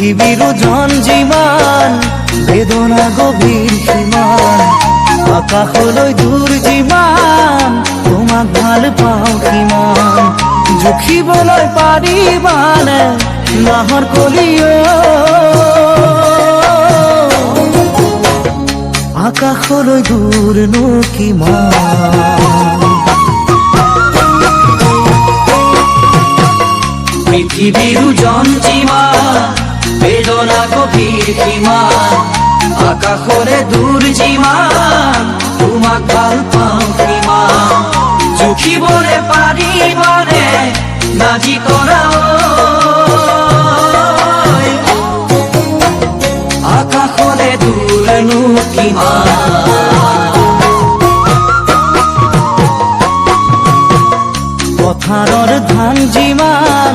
পৃথিবীৰ ওজন যিমান বেদনা গভীৰ সীমান আকাশলৈ দূৰ যিমান তোমাক ভাল পাওঁ কিমান জুখিবলৈ পাৰিবানে নাহৰ কলিও আকাশলৈ দূৰনো কিমান পৃথিবীৰ ওজন যিমান বেদনা গভীৰ সীমান আকাশলে দূৰ যিমান তোমাক ভাল পাওঁ কিমান জুখিবলে পাৰিবানে নাজি কৰা আকাশলে দূৰনো কিমান পথাৰৰ ধান যিমান